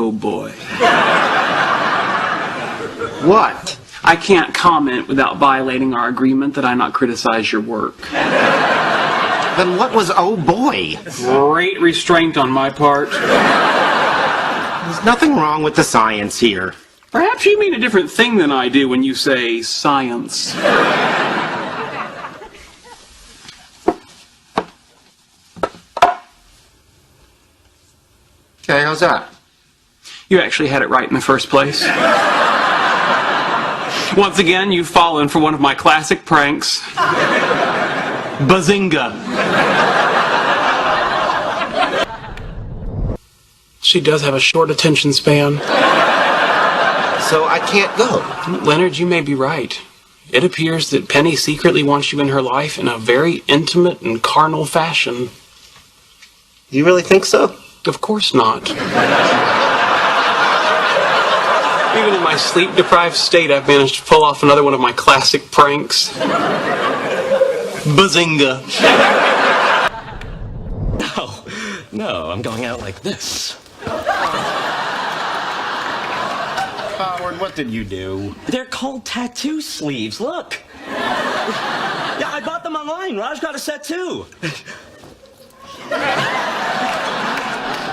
Oh boy. What? I can't comment without violating our agreement that I not criticize your work. Then what was oh boy? Great restraint on my part. There's nothing wrong with the science here. Perhaps you mean a different thing than I do when you say science. Okay, how's that? You actually had it right in the first place. Once again, you've fallen for one of my classic pranks. Bazinga. She does have a short attention span. So I can't go. Leonard, you may be right. It appears that Penny secretly wants you in her life in a very intimate and carnal fashion. You really think so? Of course not. Even in my sleep-deprived state, I've managed to pull off another one of my classic pranks. Bazinga. No, I'm going out like this. Howard, what did you do? They're called tattoo sleeves, look. Yeah, I bought them online. Raj got a set too.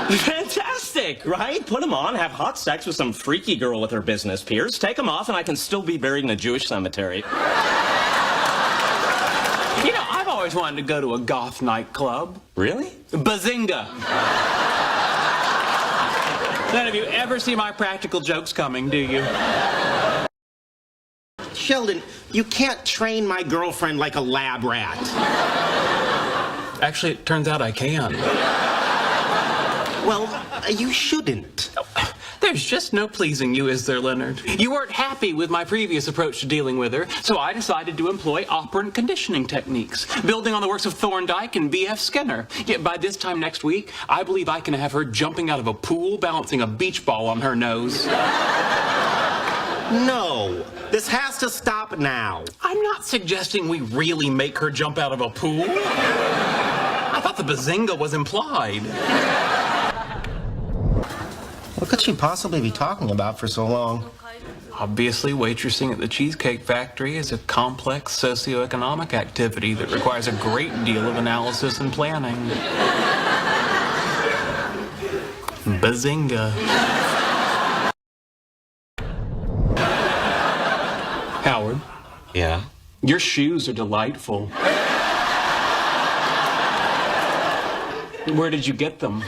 Fantastic, right? Put them on, have hot sex with some freaky girl with her business peers, take them off, and I can still be buried in a Jewish cemetery. You know, I've always wanted to go to a goth nightclub. Really? Bazinga. None of you ever see my practical jokes coming, do you? Sheldon, you can't train my girlfriend like a lab rat. Actually, it turns out I can. Well, you shouldn't. There's just no pleasing you, is there, Leonard? You weren't happy with my previous approach to dealing with her, so I decided to employ operant conditioning techniques, building on the works of Thorndike and B.F. Skinner. Yet by this time next week, I believe I can have her jumping out of a pool, balancing a beach ball on her nose. No, this has to stop now. I'm not suggesting we really make her jump out of a pool. I thought the bazinga was implied. What could she possibly be talking about for so long? Obviously, waitressing at the Cheesecake Factory is a complex socioeconomic activity that requires a great deal of analysis and planning. Bazinga. Howard. Yeah? Your shoes are delightful. Where did you get them?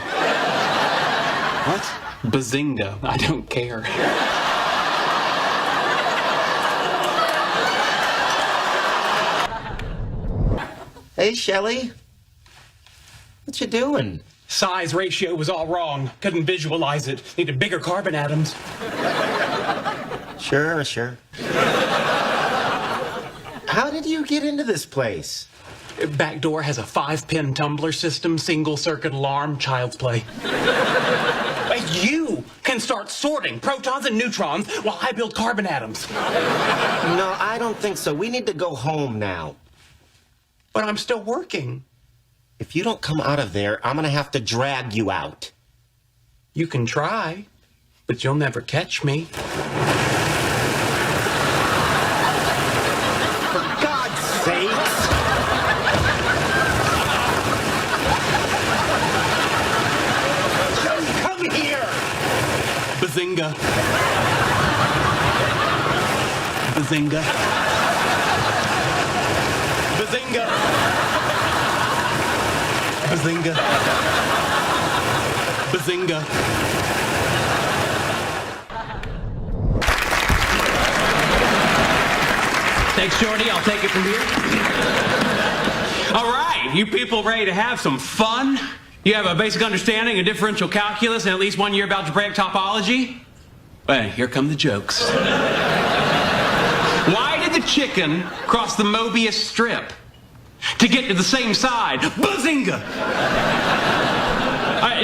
What? Bazinga. I don't care. Hey, Shelley. What you doing? Size ratio was all wrong. Couldn't visualize it. Needed bigger carbon atoms. Sure. How did you get into this place? Back door has a 5-pin tumbler system, single circuit alarm, child's play. You can start sorting protons and neutrons while I build carbon atoms. No, I don't think so. We need to go home now. But I'm still working. If you don't come out of there, I'm gonna have to drag you out. You can try, but you'll never catch me. For God's sakes! Come here! Bazinga. Bazinga. Bazinga. Bazinga. Bazinga. Thanks, Shorty. I'll take it from here. All right, you people ready to have some fun? You have a basic understanding of differential calculus and at least 1 year of algebraic topology? Well, here come the jokes. Why did the chicken cross the Mobius strip? To get to the same side. Bazinga!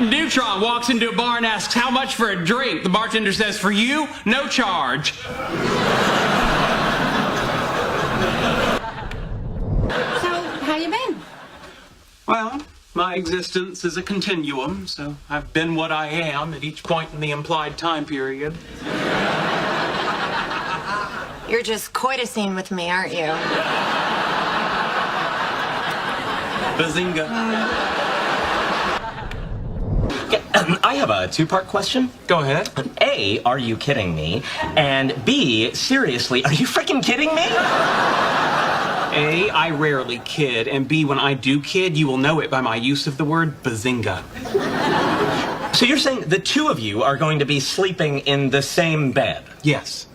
Neutron walks into a bar and asks, how much for a drink? The bartender says, for you, no charge. So, how you been? Well, My existence is a continuum, so I've been what I am at each point in the implied time period. You're just coitusing with me, aren't you? Bazinga. I have a two-part question. Go ahead. A, are you kidding me? And B, seriously, are you freaking kidding me? A, I rarely kid, and B, when I do kid, you will know it by my use of the word bazinga. So you're saying the two of you are going to be sleeping in the same bed? Yes.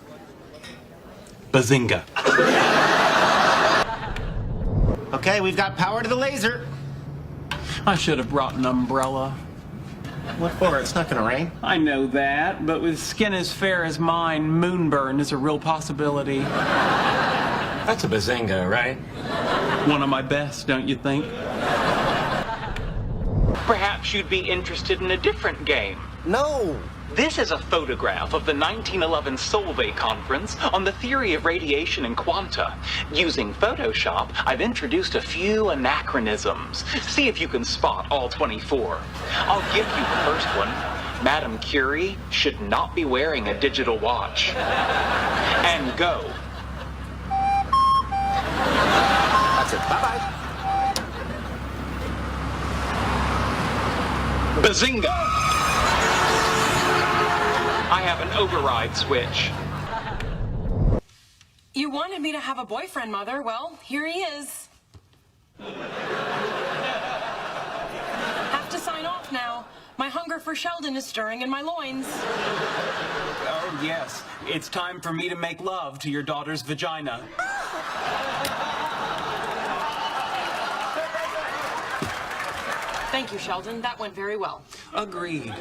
Bazinga. Okay, we've got power to the laser. I should have brought an umbrella. What for? It's not gonna rain. I know that, but with skin as fair as mine, moonburn is a real possibility. That's a bazinga, right? One of my best, don't you think? Perhaps you'd be interested in a different game. No. This is a photograph of the 1911 Solvay conference on the theory of radiation and quanta. Using Photoshop, I've introduced a few anachronisms. See if you can spot all 24. I'll give you the first one. Madame Curie should not be wearing a digital watch. And go. That's it. Bye-bye. Bazinga! I have an override switch. You wanted me to have a boyfriend, Mother. Well, here he is. Have to sign off now. My hunger for Sheldon is stirring in my loins. Oh, yes. It's time for me to make love to your daughter's vagina. Thank you, Sheldon. That went very well. Agreed.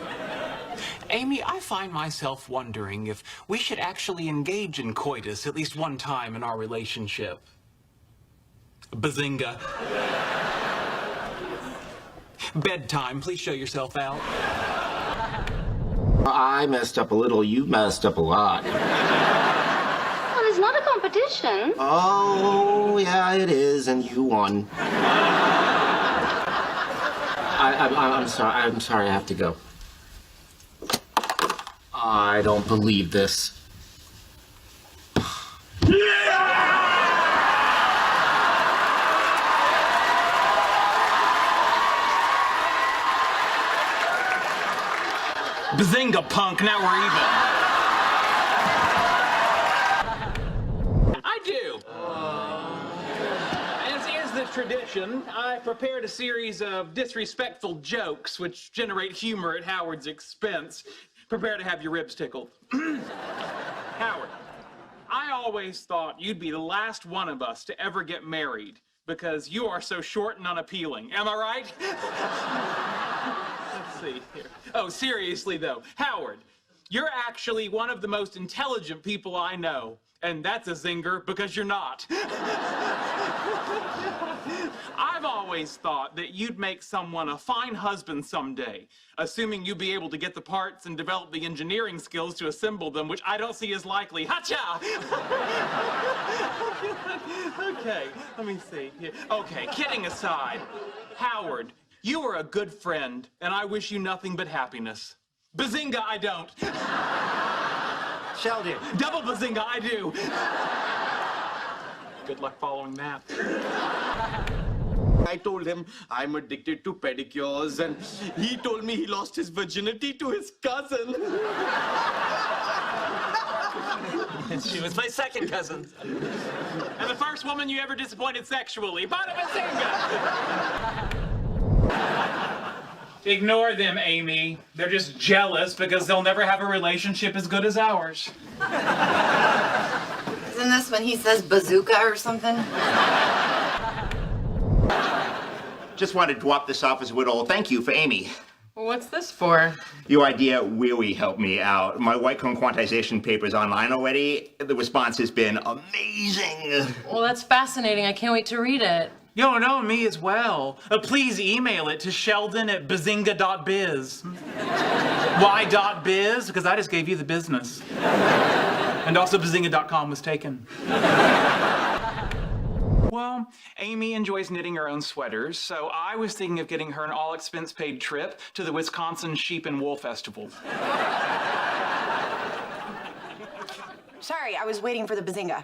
Amy, I find myself wondering if we should actually engage in coitus at least one time in our relationship. Bazinga. Bedtime, please show yourself out. I messed up a little, you messed up a lot. Well, it's not a competition. Oh, yeah, it is, and you won. I'm sorry. I'm sorry. I have to go. I don't believe this. Bazinga, punk, now we're even. I do. As is the tradition, I prepared a series of disrespectful jokes which generate humor at Howard's expense. Prepare to have your ribs tickled. Howard, I always thought you'd be the last one of us to ever get married because you are so short and unappealing. Am I right? Let's see here. Oh, seriously though, Howard, you're actually one of the most intelligent people I know. And that's a zinger because you're not. I've always thought that you'd make someone a fine husband someday, assuming you'd be able to get the parts and develop the engineering skills to assemble them, which I don't see as likely. Ha-cha! Okay, let me see. Okay, kidding aside, Howard, you are a good friend, and I wish you nothing but happiness. Bazinga, I don't. Sheldon. Double bazinga, I do. Good luck following that. I told him I'm addicted to pedicures, and he told me he lost his virginity to his cousin. She was my second cousin. And the first woman you ever disappointed sexually. Bada bazinga! Ignore them, Amy. They're just jealous because they'll never have a relationship as good as ours. Isn't this when he says bazooka or something? Just wanted to drop this off as a little thank you for Amy. Well, what's this for? Your idea really helped me out. My white cone quantization paper's online already. The response has been amazing. Well, that's fascinating. I can't wait to read it. Yo, no, me as well. Please email it to sheldon@bazinga.biz. Why.biz? Because I just gave you the business. And also bazinga.com was taken. Well, Amy enjoys knitting her own sweaters, so I was thinking of getting her an all-expense-paid trip to the Wisconsin Sheep and Wool Festival. Sorry, I was waiting for the bazinga.